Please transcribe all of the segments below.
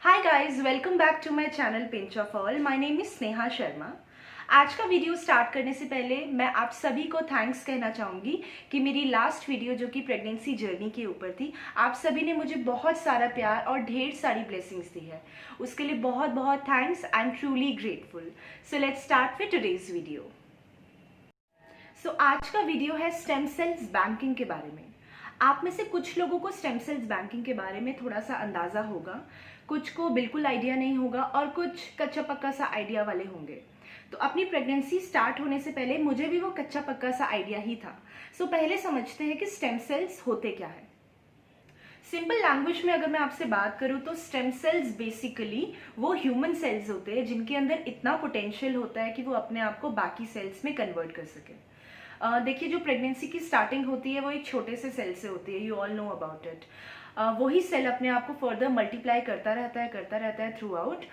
Hi guys, welcome back to my channel Pinch of All. My name is Sneha Sharma. आज का video start करने से पहले मैं आप सभी को थैंक्स कहना चाहूँगी कि मेरी लास्ट वीडियो जो कि प्रेगनेंसी जर्नी के ऊपर थी, आप सभी ने मुझे बहुत सारा प्यार और ढेर सारी ब्लेसिंग्स दी है। उसके लिए बहुत बहुत thanks. I am truly grateful. So let's start with today's video. So आज का वीडियो है स्टेम सेल्स बैंकिंग के बारे में। आप में से कुछ लोगों को स्टेम सेल्स बैंकिंग के बारे में थोड़ा सा अंदाज़ा होगा, कुछ को बिल्कुल आइडिया नहीं होगा और कुछ कच्चा पक्का सा आइडिया वाले होंगे। तो अपनी प्रेगनेंसी स्टार्ट होने से पहले मुझे भी वो कच्चा पक्का सा आइडिया ही था। सो पहले समझते हैं कि स्टेम सेल्स होते क्या है। सिंपल लैंग्वेज में अगर मैं आपसे बात करूं तो स्टेम सेल्स बेसिकली वो ह्यूमन सेल्स होते हैं जिनके अंदर इतना पोटेंशियल होता है कि वो अपने आप को बाकी सेल्स में कन्वर्ट कर सके। देखिए, जो प्रेगनेंसी की स्टार्टिंग होती है वो एक छोटे से सेल से होती है। You all know about it. वही सेल अपने आप को फर्दर मल्टीप्लाई करता रहता है थ्रू आउट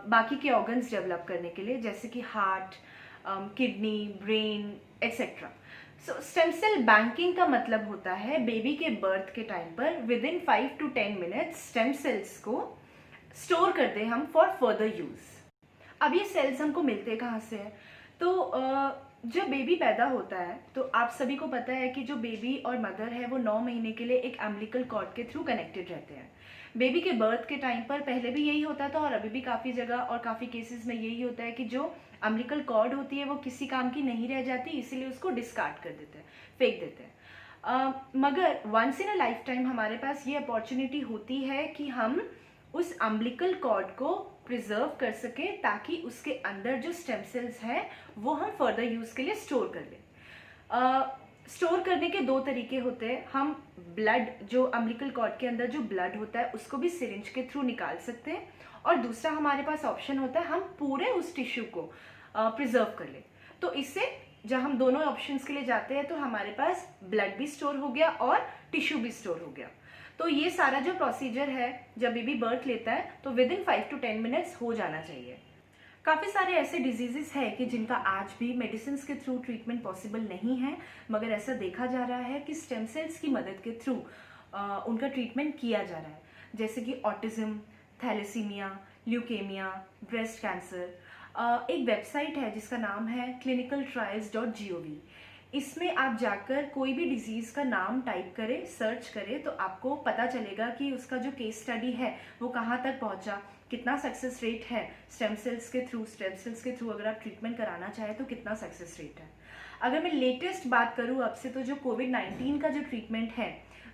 बाकी के ऑर्गन्स डेवलप करने के लिए, जैसे कि हार्ट, किडनी, ब्रेन एक्सेट्रा। सो स्टेम सेल बैंकिंग का मतलब होता है बेबी के बर्थ के टाइम पर with in 5 to 10 minutes stem cells को स्टोर कर दें हम फॉर फर्दर यूज। अब ये सेल्स हमको मिलते कहाँ से हैं? तो जब बेबी पैदा होता है तो आप सभी को पता है कि जो बेबी और मदर है वो 9 महीने के लिए एक अम्बिलिकल कॉर्ड के थ्रू कनेक्टेड रहते हैं। बेबी के बर्थ के टाइम पर पहले भी यही होता था और अभी भी काफ़ी जगह और काफ़ी केसेस में यही होता है कि जो अम्बिलिकल कॉर्ड होती है वो किसी काम की नहीं रह जाती, इसीलिए उसको डिस्कार्ड कर देते हैं, फेंक देते हैं। मगर once in a life time हमारे पास ये अपॉर्चुनिटी होती है कि हम उस अम्बिलिकल कॉर्ड को प्रिजर्व कर सके ताकि उसके अंदर जो स्टेम सेल्स हैं वो हम फर्दर यूज के लिए स्टोर कर लें। स्टोर करने के दो तरीके होते हैं। हम ब्लड, जो अम्बिलिकल कॉर्ड के अंदर जो ब्लड होता है उसको भी सिरिंज के थ्रू निकाल सकते हैं, और दूसरा हमारे पास ऑप्शन होता है हम पूरे उस टिश्यू को प्रिजर्व कर लें। तो इससे जब हम दोनों ऑप्शंस के लिए जाते हैं तो हमारे पास ब्लड भी स्टोर हो गया और टिश्यू भी स्टोर हो गया। तो ये सारा जो प्रोसीजर है जब बेबी बर्थ लेता है तो विद इन 5 to 10 मिनट्स हो जाना चाहिए। काफ़ी सारे ऐसे डिजीजेस हैं कि जिनका आज भी मेडिसिन के थ्रू ट्रीटमेंट पॉसिबल नहीं है, मगर ऐसा देखा जा रहा है कि स्टेम सेल्स की मदद के थ्रू उनका ट्रीटमेंट किया जा रहा है, जैसे कि autism, thalassaemia, leukaemia, breast cancer. एक वेबसाइट है जिसका नाम है clinicaltrials.gov। इसमें आप जाकर कोई भी डिजीज का नाम टाइप करें, सर्च करें, तो आपको पता चलेगा कि उसका जो केस स्टडी है वो कहाँ तक पहुँचा, कितना सक्सेस रेट है स्टेम सेल्स के थ्रू अगर आप ट्रीटमेंट कराना चाहें तो कितना सक्सेस रेट है। अगर मैं लेटेस्ट बात करूँ अब से, तो जो कोविड-19 का जो ट्रीटमेंट है,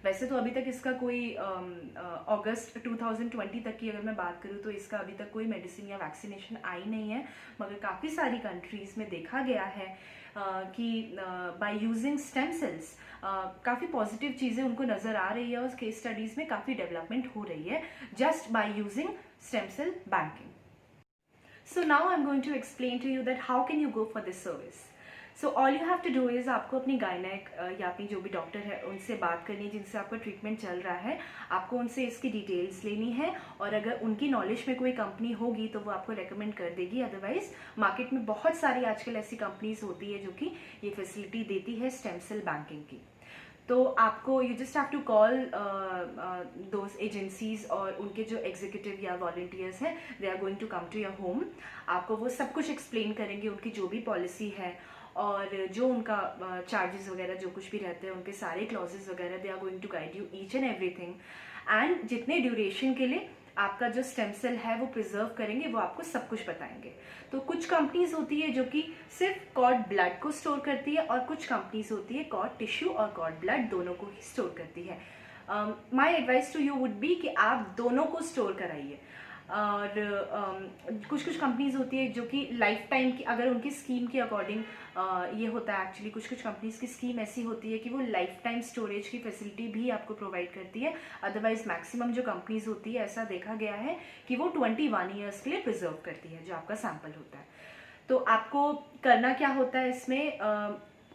वैसे तो अभी तक इसका कोई अगस्त 2020 तक की अगर मैं बात करूँ तो इसका अभी तक कोई मेडिसिन या वैक्सीनेशन आई नहीं है, मगर काफ़ी सारी कंट्रीज़ में देखा गया है कि बाय यूजिंग स्टेम सेल्स काफ़ी पॉजिटिव चीज़ें उनको नज़र आ रही है और केस स्टडीज़ में काफ़ी डेवलपमेंट हो रही है just by using stem cell banking. So now I'm going to explain to you that how can you go for this service. So all you have to do is आपको अपनी gynaec या अपनी जो भी doctor है उनसे बात करनी है जिनसे आपका ट्रीटमेंट चल रहा है। आपको उनसे इसकी डिटेल्स लेनी है और अगर उनकी नॉलेज में कोई कंपनी होगी तो वो आपको रेकमेंड कर देगी। अदरवाइज मार्केट में बहुत सारी आजकल ऐसी कंपनीज होती है जो कि ये फैसिलिटी देती है स्टेम सेल बैंकिंग की। तो आपको you just have to call those agencies और उनके जो एग्जीक्यूटिव या वॉलंटियर्स हैं, they are going to come to your home. आपको वो सब कुछ एक्सप्लेन करेंगे, उनकी जो भी पॉलिसी है और जो उनका चार्जेस वगैरह जो कुछ भी रहते हैं, उनके सारे क्लॉजेस वगैरह, they are going to guide you each and everything. And जितने ड्यूरेशन के लिए आपका जो स्टेम सेल है वो प्रिजर्व करेंगे वो आपको सब कुछ बताएंगे। तो कुछ कंपनीज होती है जो कि सिर्फ कॉर्ड ब्लड को स्टोर करती है और कुछ कंपनीज होती है कॉर्ड टिश्यू और कॉर्ड ब्लड दोनों को ही स्टोर करती है। My advice to you would be कि आप दोनों को स्टोर कराइए। और कुछ कंपनीज होती है जो कि लाइफ टाइम की, अगर उनकी स्कीम के अकॉर्डिंग ये होता है एक्चुअली, कुछ कंपनीज की स्कीम ऐसी होती है कि वो लाइफ टाइम स्टोरेज की फैसिलिटी भी आपको प्रोवाइड करती है। अदरवाइज मैक्सिमम जो कंपनीज होती है ऐसा देखा गया है कि वो 21 ईयर्स के लिए प्रिजर्व करती है जो आपका सैंपल होता है। तो आपको करना क्या होता है इसमें,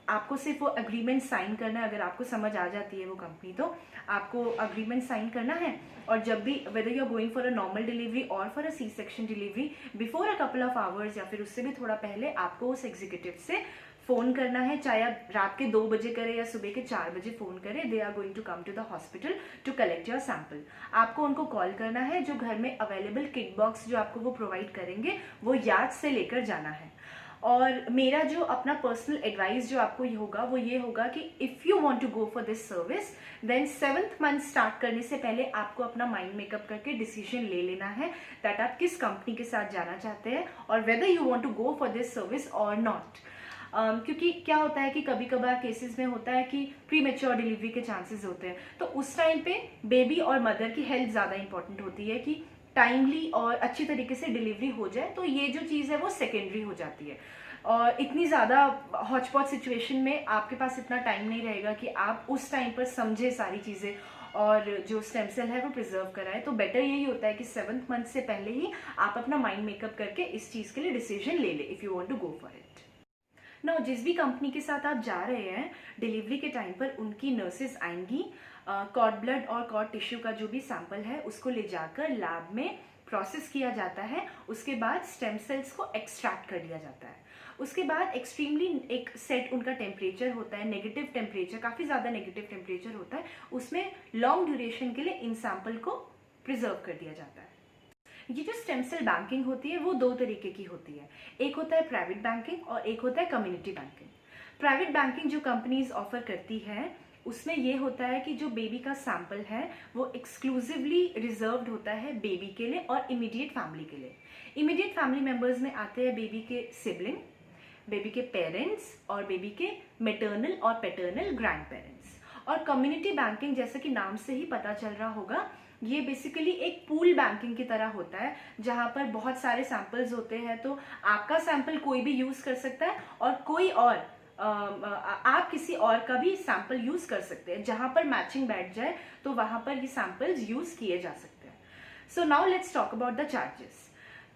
आपको सिर्फ वो अग्रीमेंट साइन करना है। अगर आपको समझ आ जाती है वो कंपनी तो आपको अग्रीमेंट साइन करना है, और जब भी whether you are going for a normal delivery और for a C section delivery, before a couple of hours या फिर उससे भी थोड़ा पहले आपको उस एग्जीक्यूटिव से फ़ोन करना है, चाहे आप रात के 2 बजे करें या सुबह के 4 बजे फ़ोन करें, they are going to come to the hospital to collect your sample. आपको उनको कॉल करना है, जो घर में अवेलेबल किट बॉक्स जो आपको वो प्रोवाइड करेंगे वो याद से लेकर जाना है। और मेरा जो अपना पर्सनल एडवाइस जो आपको ये होगा वो ये होगा कि if you want to go for this service then 7th month start करने से पहले आपको अपना माइंड मेकअप करके डिसीजन ले लेना है दैट आप किस कंपनी के साथ जाना चाहते हैं और whether you want to go for this service और नॉट। क्योंकि क्या होता है कि कभी कभार केसेस में होता है कि प्री मेच्योर डिलीवरी के चांसेस होते हैं, तो उस टाइम पे बेबी और मदर की हेल्थ ज़्यादा इंपॉर्टेंट होती है कि टाइमली और अच्छी तरीके से डिलीवरी हो जाए, तो ये जो चीज़ है वो सेकेंडरी हो जाती है। और इतनी ज़्यादा हॉटस्पॉट सिचुएशन में आपके पास इतना टाइम नहीं रहेगा कि आप उस टाइम पर समझे सारी चीज़ें और जो स्टेम सेल है वो प्रिजर्व कराए। तो बेटर यही होता है कि 7th मंथ से पहले ही आप अपना माइंड मेकअप करके इस चीज़ के लिए डिसीजन ले ले if you want to go for it. ना जिस भी कंपनी के साथ आप जा रहे हैं डिलीवरी के टाइम पर उनकी नर्सेज आएंगी, कॉर्ड ब्लड और कॉर्ड टिश्यू का जो भी सैंपल है उसको ले जाकर लैब में प्रोसेस किया जाता है। उसके बाद स्टेम सेल्स को एक्सट्रैक्ट कर लिया जाता है। उसके बाद एक्सट्रीमली एक सेट उनका टेम्परेचर होता है, नेगेटिव टेम्परेचर, काफ़ी ज़्यादा नेगेटिव टेम्परेचर होता है, उसमें लॉन्ग ड्यूरेशन के लिए इन सैंपल को प्रिजर्व कर दिया जाता है। ये जो स्टेम सेल बैंकिंग होती है वो 2 तरीके की होती है, एक होता है प्राइवेट बैंकिंग और एक होता है कम्युनिटी बैंकिंग। प्राइवेट बैंकिंग जो कंपनीज ऑफर करती है उसमें ये होता है कि जो बेबी का सैंपल है वो एक्सक्लूसिवली रिजर्व्ड होता है बेबी के लिए और इमीडिएट फैमिली के लिए। इमीडिएट फैमिली मेम्बर्स में आते हैं बेबी के सिबलिंग, बेबी के पेरेंट्स और बेबी के मैटरनल और पैटर्नल ग्रैंड पेरेंट्स। और कम्युनिटी बैंकिंग जैसा कि नाम से ही पता चल रहा होगा, ये बेसिकली एक पूल बैंकिंग की तरह होता है जहां पर बहुत सारे सैंपल्स होते हैं, तो आपका सैंपल कोई भी यूज कर सकता है और कोई और आप किसी और का भी सैंपल यूज कर सकते हैं। जहां पर मैचिंग बैठ जाए तो वहां पर ये सैंपल्स यूज किए जा सकते हैं। So now let's talk about the charges.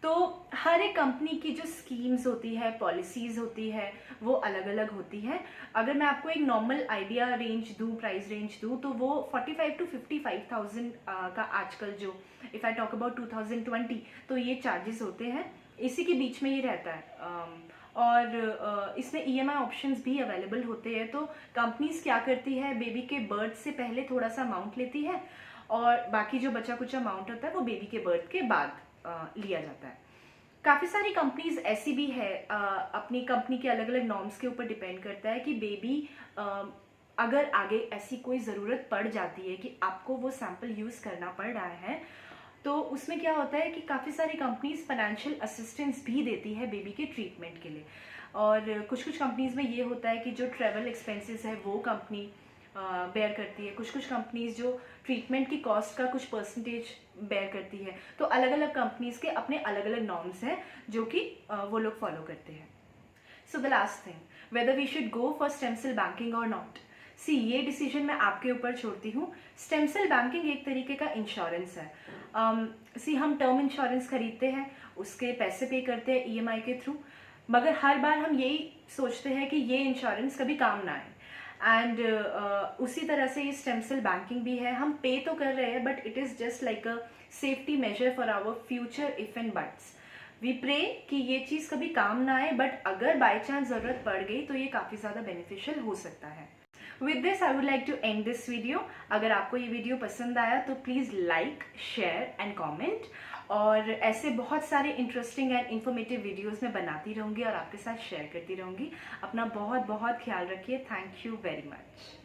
तो हर एक कंपनी की जो स्कीम्स होती है, पॉलिसीज होती है, वो अलग अलग होती है। अगर मैं आपको एक नॉर्मल आइडिया रेंज दूं, प्राइस रेंज दूं, तो वो 45 to 55,000 का आजकल जो इफ़ आई टॉक अबाउट 2020 तो ये चार्जेस होते हैं, इसी के बीच में ये रहता है। और इसमें EMI ऑप्शंस भी अवेलेबल होते हैं। तो कंपनीज क्या करती है, बेबी के बर्थ से पहले थोड़ा सा अमाउंट लेती है और बाकी जो बचा कुछ अमाउंट होता है वो बेबी के बर्थ के बाद लिया जाता है। काफ़ी सारी कंपनीज ऐसी भी है, अपनी कंपनी के अलग अलग नॉर्म्स के ऊपर डिपेंड करता है कि बेबी अगर आगे ऐसी कोई ज़रूरत पड़ जाती है कि आपको वो सैंपल यूज़ करना पड़ रहा है, तो उसमें क्या होता है कि काफ़ी सारी कंपनीज फाइनेंशियल असिस्टेंस भी देती है बेबी के ट्रीटमेंट के लिए। और कुछ कुछ कंपनीज में ये होता है कि जो ट्रैवल एक्सपेंसेस है वो कंपनी बेयर करती है, कुछ कुछ कंपनीज जो ट्रीटमेंट की कॉस्ट का कुछ परसेंटेज बेयर करती है। तो अलग अलग कंपनीज के अपने अलग अलग नॉर्म्स हैं जो कि वो लोग फॉलो करते हैं। So the last thing, whether we should go for stem cell banking और नॉट, सी ये डिसीजन मैं आपके ऊपर छोड़ती हूँ। स्टेम सेल बैंकिंग एक तरीके का इंश्योरेंस है। सी हम टर्म इंश्योरेंस खरीदते हैं, उसके पैसे पे करते हैं EMI के थ्रू, मगर हर बार हम यही सोचते हैं कि ये इंश्योरेंस कभी काम ना आए। एंड उसी तरह से ये स्टेम सेल बैंकिंग भी है, हम पे तो कर रहे हैं but it is just like a safety measure for our future if and buts. We pray कि ये चीज़ कभी काम ना आए, बट अगर बाई चांस ज़रूरत पड़ गई तो ये काफ़ी ज़्यादा बेनिफिशियल हो सकता है। With this I would like to end this video. अगर आपको ये वीडियो पसंद आया तो please like, share and comment, और ऐसे बहुत सारे इंटरेस्टिंग एंड इन्फॉर्मेटिव वीडियोज़ मैं बनाती रहूँगी और आपके साथ शेयर करती रहूँगी। अपना बहुत बहुत ख्याल रखिए। Thank you very much.